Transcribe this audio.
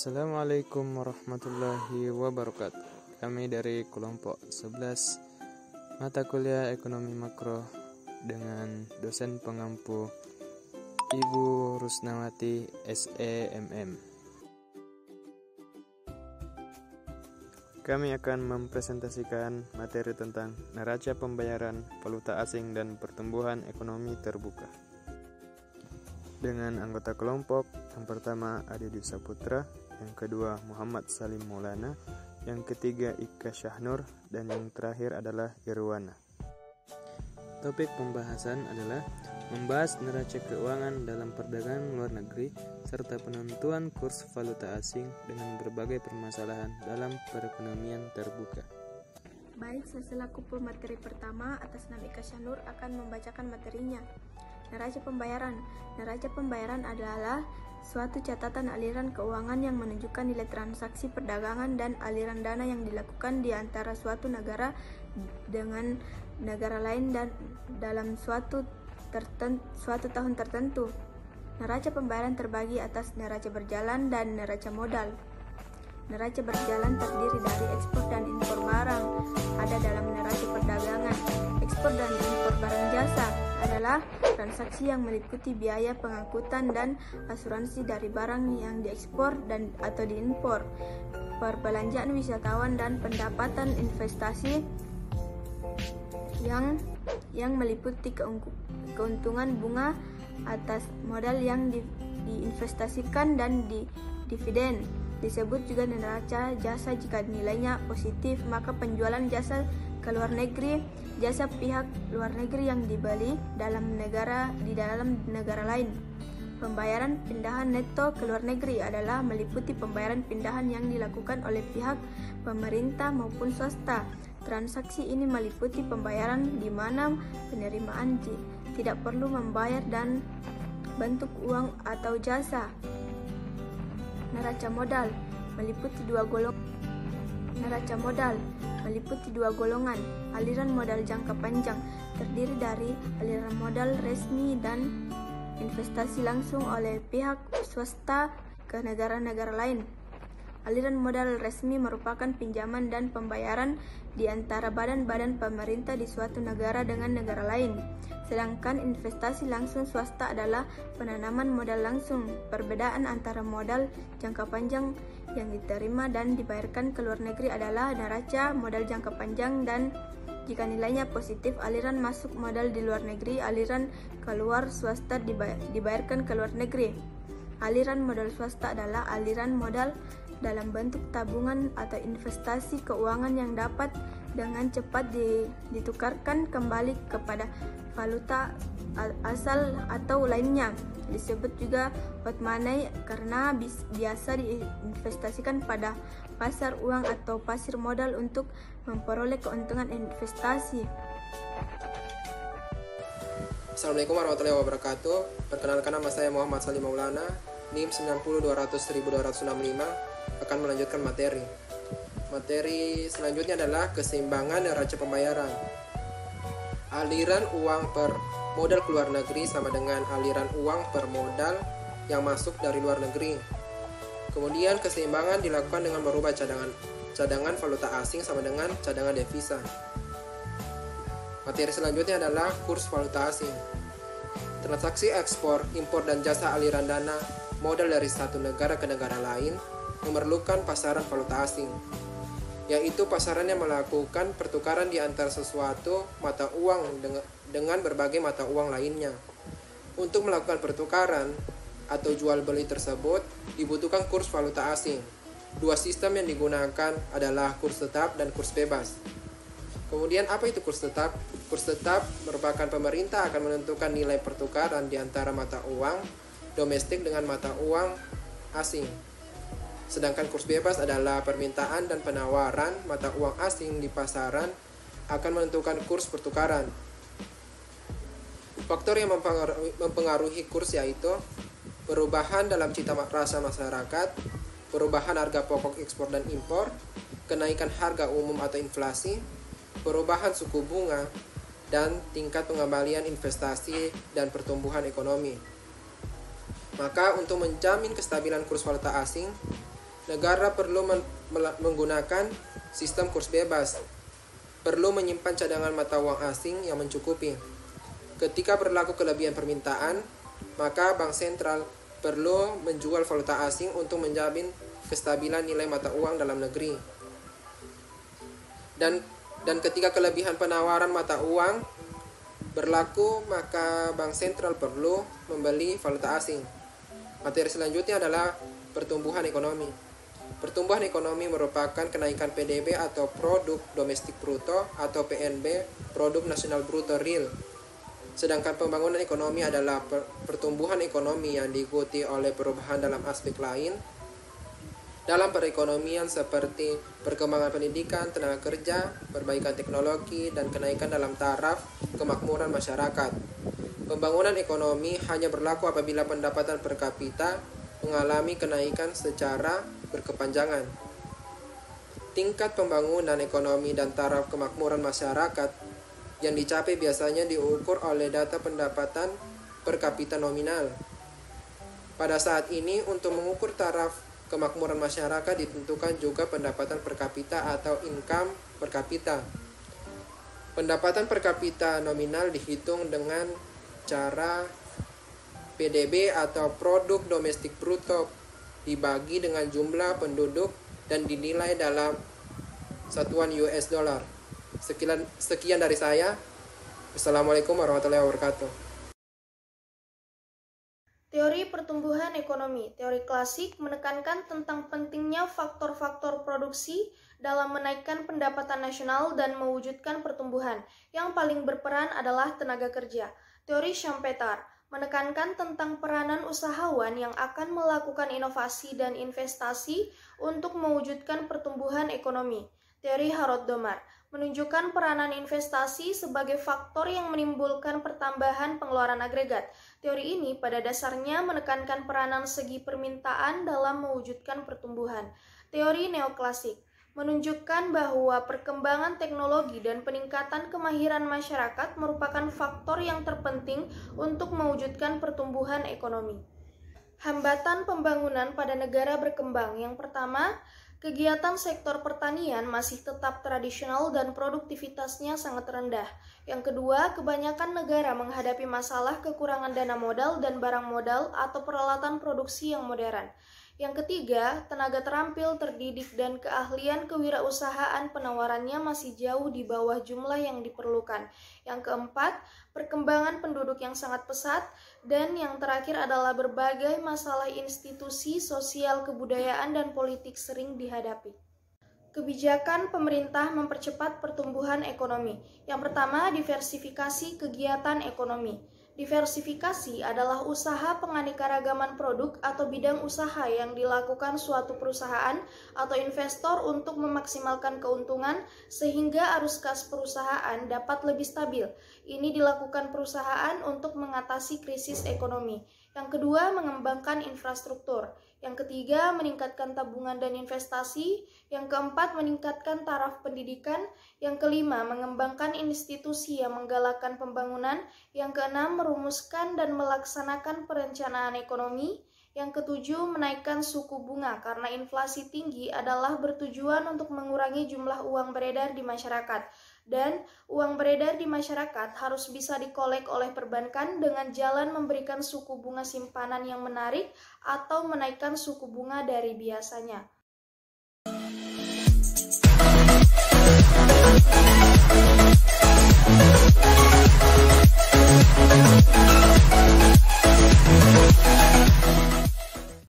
Assalamualaikum warahmatullahi wabarakatuh. Kami dari kelompok 11 mata kuliah ekonomi makro dengan dosen pengampu Ibu Rusnawati SEMM. Kami akan mempresentasikan materi tentang neraca pembayaran, valuta asing, dan pertumbuhan ekonomi terbuka. Dengan anggota kelompok, yang pertama Adi Dwi Saputra, yang kedua Muhammad Salim Maulana, yang ketiga Ika Syahnur, dan yang terakhir adalah Irwana. Topik pembahasan adalah membahas neraca keuangan dalam perdagangan luar negeri serta penentuan kurs valuta asing dengan berbagai permasalahan dalam perekonomian terbuka. Baik, saya selaku pemateri pertama atas nama Ika Syahnur akan membacakan materinya. Neraca pembayaran. Neraca pembayaran adalah suatu catatan aliran keuangan yang menunjukkan nilai transaksi perdagangan dan aliran dana yang dilakukan di antara suatu negara dengan negara lain dan dalam suatu tahun tertentu. Neraca pembayaran terbagi atas neraca berjalan dan neraca modal. Neraca berjalan terdiri dari ekspor dan impor barang. Ada dalam neraca perdagangan. Ekspor dan impor barang jasa adalah transaksi yang meliputi biaya pengangkutan dan asuransi dari barang yang diekspor dan atau diimpor, perbelanjaan wisatawan dan pendapatan investasi yang meliputi keuntungan bunga atas modal yang diinvestasikan dan dividen. Disebut juga neraca jasa jika nilainya positif, maka penjualan jasa ke luar negeri, jasa pihak luar negeri yang dibeli di dalam negara lain. Pembayaran pindahan neto ke luar negeri adalah meliputi pembayaran pindahan yang dilakukan oleh pihak pemerintah maupun swasta. Transaksi ini meliputi pembayaran di mana penerimaan tidak perlu membayar dan bentuk uang atau jasa. Neraca modal meliputi dua golongan. Aliran modal jangka panjang terdiri dari aliran modal resmi dan investasi langsung oleh pihak swasta ke negara-negara lain. Aliran modal resmi merupakan pinjaman dan pembayaran di antara badan-badan pemerintah di suatu negara dengan negara lain. Sedangkan investasi langsung swasta adalah penanaman modal langsung. Perbedaan antara modal jangka panjang yang diterima dan dibayarkan ke luar negeri adalah neraca modal jangka panjang dan jika nilainya positif, aliran masuk modal di luar negeri, aliran keluar swasta dibayarkan ke luar negeri. Aliran modal swasta adalah aliran modal dalam bentuk tabungan atau investasi keuangan yang dapat dengan cepat ditukarkan kembali kepada valuta asal atau lainnya. Disebut juga hot money karena biasa diinvestasikan pada pasar uang atau pasar modal untuk memperoleh keuntungan investasi. Assalamualaikum warahmatullahi wabarakatuh. Perkenalkan, nama saya Muhammad Salim Maulana, NIM 90200265, akan melanjutkan materi. Materi selanjutnya adalah keseimbangan neraca pembayaran. Aliran uang per modal keluar negeri sama dengan aliran uang per modal yang masuk dari luar negeri. Kemudian keseimbangan dilakukan dengan merubah cadangan valuta asing sama dengan cadangan devisa. Materi selanjutnya adalah kurs valuta asing. Transaksi ekspor, impor, dan jasa aliran dana modal dari satu negara ke negara lain memerlukan pasaran valuta asing, yaitu pasaran yang melakukan pertukaran di antara sesuatu mata uang dengan berbagai mata uang lainnya. Untuk melakukan pertukaran atau jual beli tersebut dibutuhkan kurs valuta asing. Dua sistem yang digunakan adalah kurs tetap dan kurs bebas. Kemudian apa itu kurs tetap? Kurs tetap merupakan pemerintah akan menentukan nilai pertukaran di antara mata uang domestik dengan mata uang asing. Sedangkan kurs bebas adalah permintaan dan penawaran mata uang asing di pasaran akan menentukan kurs pertukaran. Faktor yang mempengaruhi kurs yaitu perubahan dalam cita rasa masyarakat, perubahan harga pokok ekspor dan impor, kenaikan harga umum atau inflasi, perubahan suku bunga, dan tingkat pengembalian investasi dan pertumbuhan ekonomi. Maka untuk menjamin kestabilan kurs valuta asing, negara perlu menggunakan sistem kurs bebas, perlu menyimpan cadangan mata uang asing yang mencukupi. Ketika berlaku kelebihan permintaan, maka bank sentral perlu menjual valuta asing untuk menjamin kestabilan nilai mata uang dalam negeri. Dan ketika kelebihan penawaran mata uang berlaku, maka bank sentral perlu membeli valuta asing. Materi selanjutnya adalah pertumbuhan ekonomi. Pertumbuhan ekonomi merupakan kenaikan PDB atau Produk Domestik Bruto atau PNB, Produk Nasional Bruto Real. Sedangkan pembangunan ekonomi adalah pertumbuhan ekonomi yang diikuti oleh perubahan dalam aspek lain dalam perekonomian seperti perkembangan pendidikan, tenaga kerja, perbaikan teknologi, dan kenaikan dalam taraf kemakmuran masyarakat. Pembangunan ekonomi hanya berlaku apabila pendapatan per kapita mengalami kenaikan secara berkepanjangan. Tingkat pembangunan ekonomi dan taraf kemakmuran masyarakat yang dicapai biasanya diukur oleh data pendapatan per kapita nominal. Pada saat ini, untuk mengukur taraf kemakmuran masyarakat ditentukan juga pendapatan per kapita atau income per kapita. Pendapatan per kapita nominal dihitung dengan cara PDB atau Produk Domestik Bruto dibagi dengan jumlah penduduk dan dinilai dalam satuan US dollar. Sekian dari saya. Assalamualaikum warahmatullahi wabarakatuh. Teori pertumbuhan ekonomi. Teori klasik menekankan tentang pentingnya faktor-faktor produksi dalam menaikkan pendapatan nasional dan mewujudkan pertumbuhan. Yang paling berperan adalah tenaga kerja. Teori Schumpeter menekankan tentang peranan usahawan yang akan melakukan inovasi dan investasi untuk mewujudkan pertumbuhan ekonomi. Teori Harold Domar menunjukkan peranan investasi sebagai faktor yang menimbulkan pertambahan pengeluaran agregat. Teori ini pada dasarnya menekankan peranan segi permintaan dalam mewujudkan pertumbuhan. Teori neoklasik menunjukkan bahwa perkembangan teknologi dan peningkatan kemahiran masyarakat merupakan faktor yang terpenting untuk mewujudkan pertumbuhan ekonomi. Hambatan pembangunan pada negara berkembang. Yang pertama, kegiatan sektor pertanian masih tetap tradisional dan produktivitasnya sangat rendah. Yang kedua, kebanyakan negara menghadapi masalah kekurangan dana modal dan barang modal atau peralatan produksi yang modern. Yang ketiga, tenaga terampil, terdidik, dan keahlian kewirausahaan penawarannya masih jauh di bawah jumlah yang diperlukan. Yang keempat, perkembangan penduduk yang sangat pesat. Dan yang terakhir adalah berbagai masalah institusi, sosial, kebudayaan, dan politik sering dihadapi. Kebijakan pemerintah mempercepat pertumbuhan ekonomi. Yang pertama, diversifikasi kegiatan ekonomi. Diversifikasi adalah usaha penganekaragaman produk atau bidang usaha yang dilakukan suatu perusahaan atau investor untuk memaksimalkan keuntungan sehingga arus kas perusahaan dapat lebih stabil. Ini dilakukan perusahaan untuk mengatasi krisis ekonomi. Yang kedua, mengembangkan infrastruktur. Yang ketiga, meningkatkan tabungan dan investasi. Yang keempat, meningkatkan taraf pendidikan. Yang kelima, mengembangkan institusi yang menggalakkan pembangunan. Yang keenam, merumuskan dan melaksanakan perencanaan ekonomi. Yang ketujuh, menaikkan suku bunga karena inflasi tinggi adalah bertujuan untuk mengurangi jumlah uang beredar di masyarakat. Dan uang beredar di masyarakat harus bisa dikolek oleh perbankan dengan jalan memberikan suku bunga simpanan yang menarik atau menaikkan suku bunga dari biasanya.